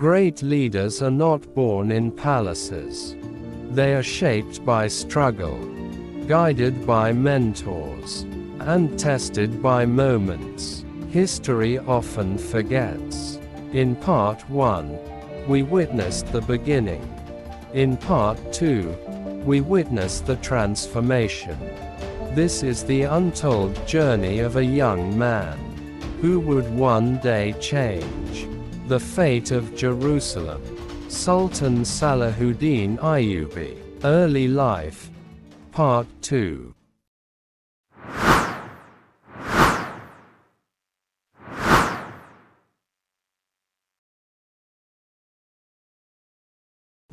Great leaders are not born in palaces. They are shaped by struggle, guided by mentors, and tested by moments history often forgets. In Part 1, we witnessed the beginning. In Part 2, we witnessed the transformation. This is the untold journey of a young man who would one day change the fate of Jerusalem. Sultan Salahuddin Ayyubi. Early life. Part 2.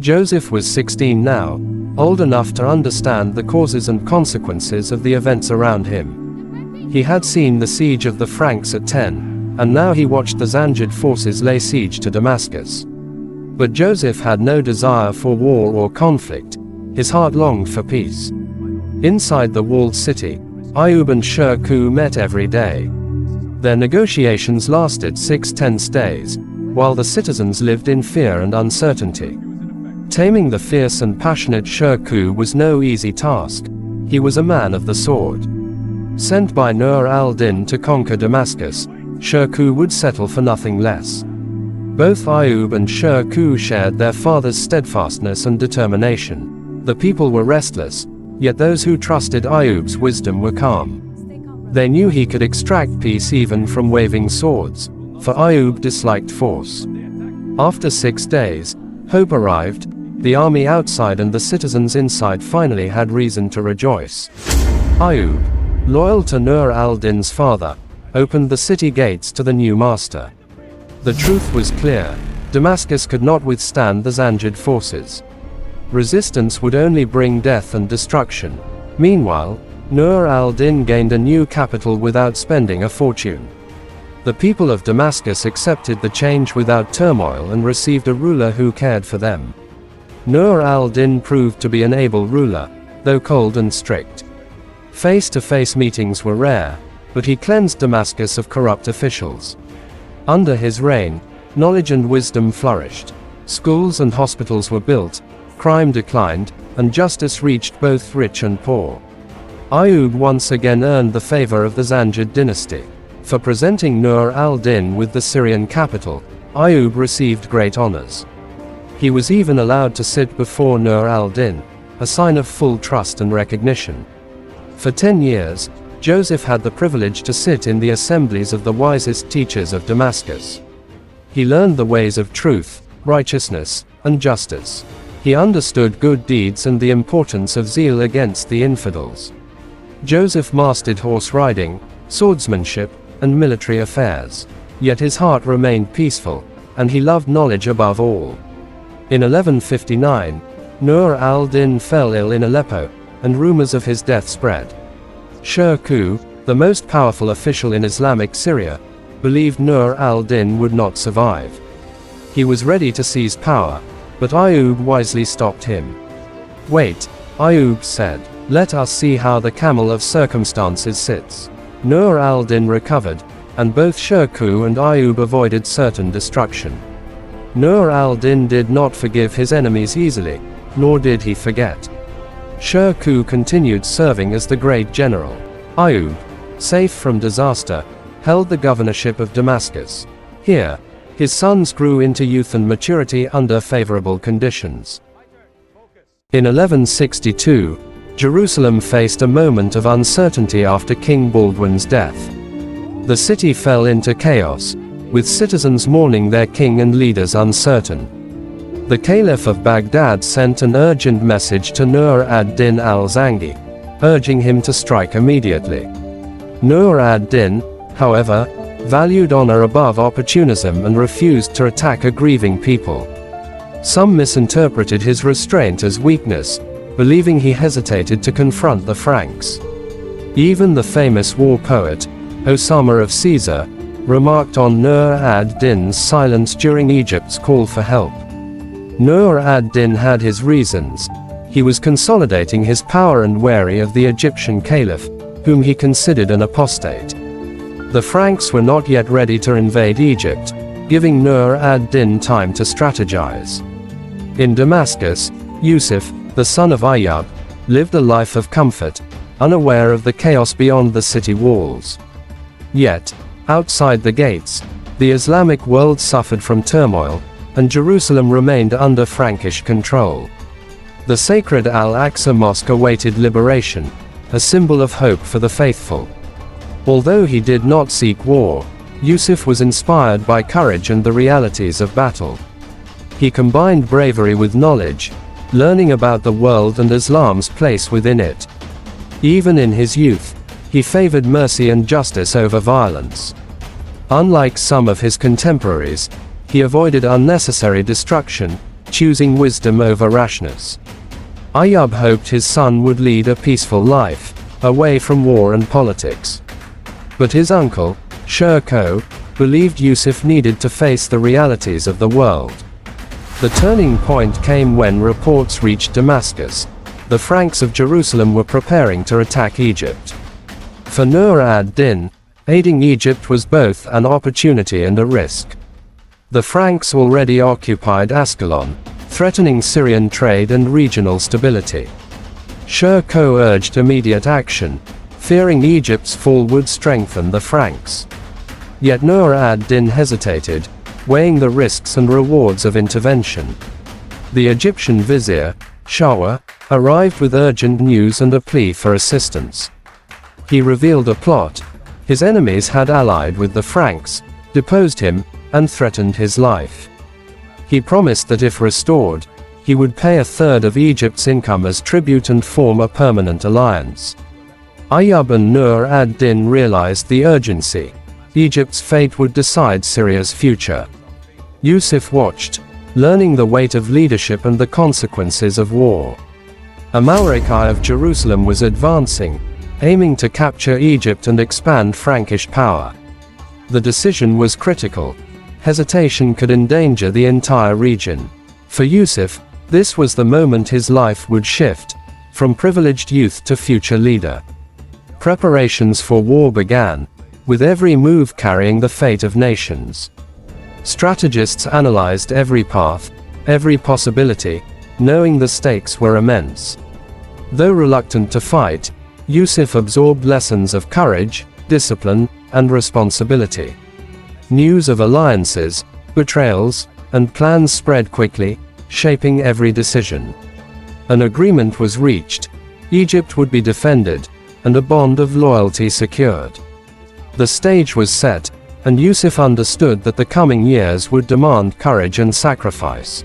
Joseph was 16 now, old enough to understand the causes and consequences of the events around him. He had seen the siege of the Franks at 10, and now he watched the Zangid forces lay siege to Damascus. But Joseph had no desire for war or conflict. His heart longed for peace. Inside the walled city, Ayyub and Shirkuh met every day. Their negotiations lasted 6 tense days, while the citizens lived in fear and uncertainty. Taming the fierce and passionate Shirkuh was no easy task. He was a man of the sword. Sent by Nur al-Din to conquer Damascus, Shirkuh would settle for nothing less. Both Ayyub and Shirkuh shared their father's steadfastness and determination. The people were restless, yet those who trusted Ayyub's wisdom were calm. They knew he could extract peace even from waving swords, for Ayyub disliked force. After 6 days, hope arrived. The army outside and the citizens inside finally had reason to rejoice. Ayyub, loyal to Nur al-Din's father, opened the city gates to the new master. The truth was clear: Damascus could not withstand the Zangid forces. Resistance would only bring death and destruction. Meanwhile, Nur al-Din gained a new capital without spending a fortune. The people of Damascus accepted the change without turmoil and received a ruler who cared for them. Nur al-Din proved to be an able ruler, though cold and strict. Face-to-face meetings were rare, but he cleansed Damascus of corrupt officials. Under his reign, knowledge and wisdom flourished. Schools and hospitals were built, crime declined, and justice reached both rich and poor. Ayyub once again earned the favor of the Zangid dynasty. For presenting Nur al-Din with the Syrian capital, Ayyub received great honors. He was even allowed to sit before Nur al-Din, a sign of full trust and recognition. For 10 years, Joseph had the privilege to sit in the assemblies of the wisest teachers of Damascus. He learned the ways of truth, righteousness, and justice. He understood good deeds and the importance of zeal against the infidels. Joseph mastered horse riding, swordsmanship, and military affairs. Yet his heart remained peaceful, and he loved knowledge above all. In 1159, Nur al-Din fell ill in Aleppo, and rumors of his death spread. Shirkuh, the most powerful official in Islamic Syria, believed Nur al-Din would not survive. He was ready to seize power, but Ayyub wisely stopped him. "Wait," Ayyub said. "Let us see how the camel of circumstances sits." Nur al-Din recovered, and both Shirkuh and Ayyub avoided certain destruction. Nur al-Din did not forgive his enemies easily, nor did he forget. Shirkuh continued serving as the great general. Ayyub, safe from disaster, held the governorship of Damascus. Here, his sons grew into youth and maturity under favorable conditions. In 1162, Jerusalem faced a moment of uncertainty after King Baldwin's death. The city fell into chaos, with citizens mourning their king and leaders uncertain. The Caliph of Baghdad sent an urgent message to Nur ad-Din al-Zangid, urging him to strike immediately. Nur ad-Din, however, valued honor above opportunism and refused to attack a grieving people. Some misinterpreted his restraint as weakness, believing he hesitated to confront the Franks. Even the famous war poet, Osama of Caesar, remarked on Nur ad-Din's silence during Egypt's call for help. Nur ad-Din had his reasons. He was consolidating his power and wary of the Egyptian caliph, whom he considered an apostate. The Franks were not yet ready to invade Egypt, giving Nur ad-Din time to strategize. In Damascus, Yusuf, the son of Ayyub, lived a life of comfort, unaware of the chaos beyond the city walls. Yet, outside the gates, the Islamic world suffered from turmoil, and Jerusalem remained under Frankish control. The sacred Al-Aqsa Mosque awaited liberation, a symbol of hope for the faithful. Although he did not seek war, Yusuf was inspired by courage and the realities of battle. He combined bravery with knowledge, learning about the world and Islam's place within it. Even in his youth, he favored mercy and justice over violence. Unlike some of his contemporaries, he avoided unnecessary destruction, choosing wisdom over rashness. Ayyub hoped his son would lead a peaceful life, away from war and politics. But his uncle, Shirkuh, believed Yusuf needed to face the realities of the world. The turning point came when reports reached Damascus. The Franks of Jerusalem were preparing to attack Egypt. For Nur ad-Din, aiding Egypt was both an opportunity and a risk. The Franks already occupied Ascalon, threatening Syrian trade and regional stability. Shirkuh urged immediate action, fearing Egypt's fall would strengthen the Franks. Yet Nur ad-Din hesitated, weighing the risks and rewards of intervention. The Egyptian vizier, Shawah, arrived with urgent news and a plea for assistance. He revealed a plot. His enemies had allied with the Franks, deposed him, and threatened his life. He promised that if restored, he would pay a third of Egypt's income as tribute and form a permanent alliance. Ayyub and Nur ad-Din realized the urgency. Egypt's fate would decide Syria's future. Yusuf watched, learning the weight of leadership and the consequences of war. Amalric I of Jerusalem was advancing, aiming to capture Egypt and expand Frankish power. The decision was critical. Hesitation could endanger the entire region. For Yusuf, this was the moment his life would shift, from privileged youth to future leader. Preparations for war began, with every move carrying the fate of nations. Strategists analyzed every path, every possibility, knowing the stakes were immense. Though reluctant to fight, Yusuf absorbed lessons of courage, discipline, and responsibility. News of alliances, betrayals, and plans spread quickly, shaping every decision. An agreement was reached. Egypt would be defended, and a bond of loyalty secured. The stage was set, and Yusuf understood that the coming years would demand courage and sacrifice.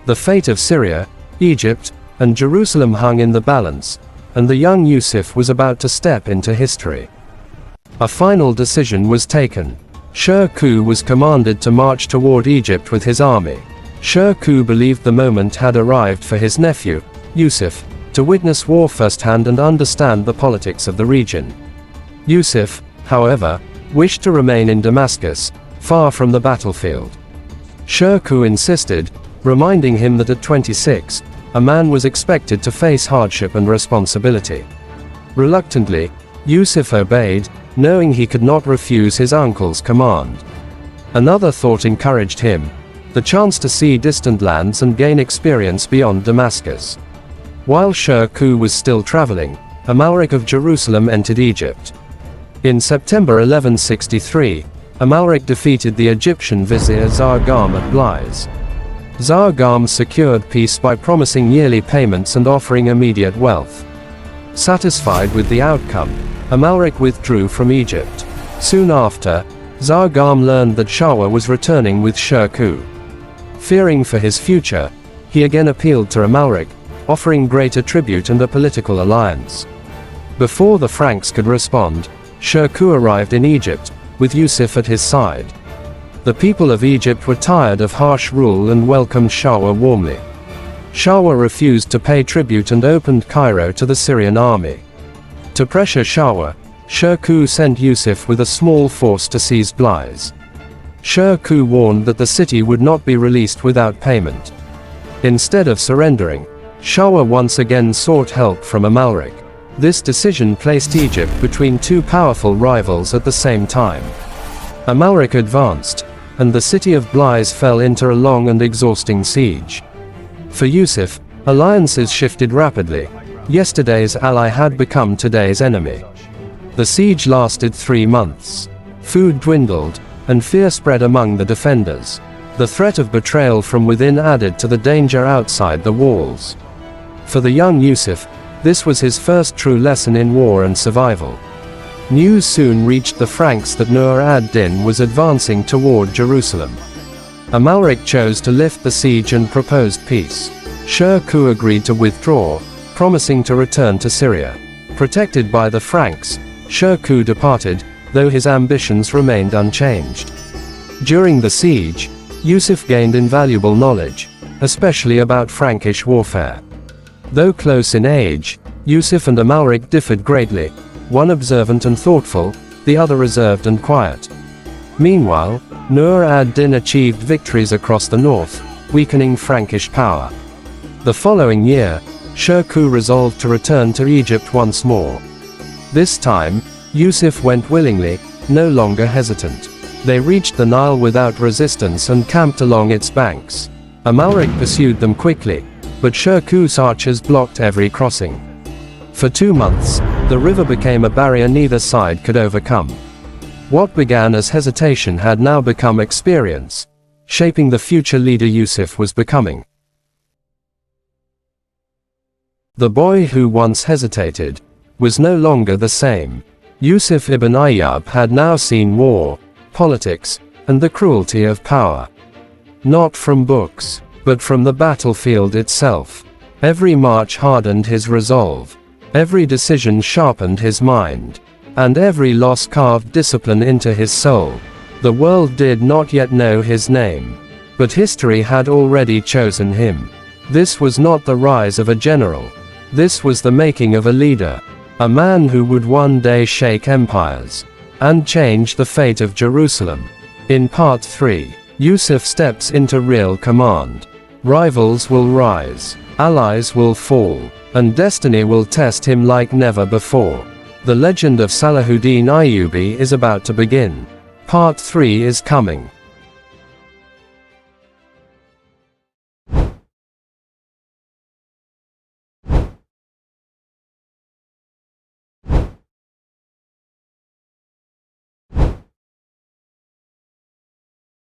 The fate of Syria, Egypt, and Jerusalem hung in the balance, and the young Yusuf was about to step into history. A final decision was taken. Shirkuh was commanded to march toward Egypt with his army. Shirkuh believed the moment had arrived for his nephew, Yusuf, to witness war firsthand and understand the politics of the region. Yusuf, however, wished to remain in Damascus, far from the battlefield. Shirkuh insisted, reminding him that at 26, a man was expected to face hardship and responsibility. Reluctantly, Yusuf obeyed, knowing he could not refuse his uncle's command. Another thought encouraged him: the chance to see distant lands and gain experience beyond Damascus. While Shirkuh was still traveling, Amalric of Jerusalem entered Egypt. In September 1163, Amalric defeated the Egyptian vizier Zargham at Blies. Zargham secured peace by promising yearly payments and offering immediate wealth. Satisfied with the outcome, Amalric withdrew from Egypt. Soon after, Zargham learned that Shawah was returning with Shirkuh. Fearing for his future, he again appealed to Amalric, offering greater tribute and a political alliance. Before the Franks could respond, Shirkuh arrived in Egypt, with Yusuf at his side. The people of Egypt were tired of harsh rule and welcomed Shawah warmly. Shawah refused to pay tribute and opened Cairo to the Syrian army. To pressure Shawah, Shirkuh sent Yusuf with a small force to seize Blies. Shirkuh warned that the city would not be released without payment. Instead of surrendering, Shawah once again sought help from Amalric. This decision placed Egypt between two powerful rivals at the same time. Amalric advanced, and the city of Blize fell into a long and exhausting siege. For Yusuf, alliances shifted rapidly. Yesterday's ally had become today's enemy. The siege lasted 3 months. Food dwindled, and fear spread among the defenders. The threat of betrayal from within added to the danger outside the walls. For the young Yusuf, this was his first true lesson in war and survival. News soon reached the Franks that Nur ad-Din was advancing toward Jerusalem. Amalric chose to lift the siege and proposed peace. Shirkuh agreed to withdraw, promising to return to Syria. Protected by the Franks, Shirkuh departed, though his ambitions remained unchanged. During the siege, Yusuf gained invaluable knowledge, especially about Frankish warfare. Though close in age, Yusuf and Amalric differed greatly, one observant and thoughtful, the other reserved and quiet. Meanwhile, Nur ad-Din achieved victories across the north, weakening Frankish power. The following year, Shirkuh resolved to return to Egypt once more. This time, Yusuf went willingly, no longer hesitant. They reached the Nile without resistance and camped along its banks. Amalric pursued them quickly, but Shirkuh's archers blocked every crossing. For 2 months, the river became a barrier neither side could overcome. What began as hesitation had now become experience, shaping the future leader Yusuf was becoming. The boy who once hesitated was no longer the same. Yusuf ibn Ayyub had now seen war, politics, and the cruelty of power. Not from books, but from the battlefield itself. Every march hardened his resolve. Every decision sharpened his mind. And every loss carved discipline into his soul. The world did not yet know his name. But history had already chosen him. This was not the rise of a general. This was the making of a leader. A man who would one day shake empires. And change the fate of Jerusalem. In Part 3, Yusuf steps into real command. Rivals will rise. Allies will fall. And destiny will test him like never before. The legend of Salahuddin Ayyubi is about to begin. Part 3 is coming.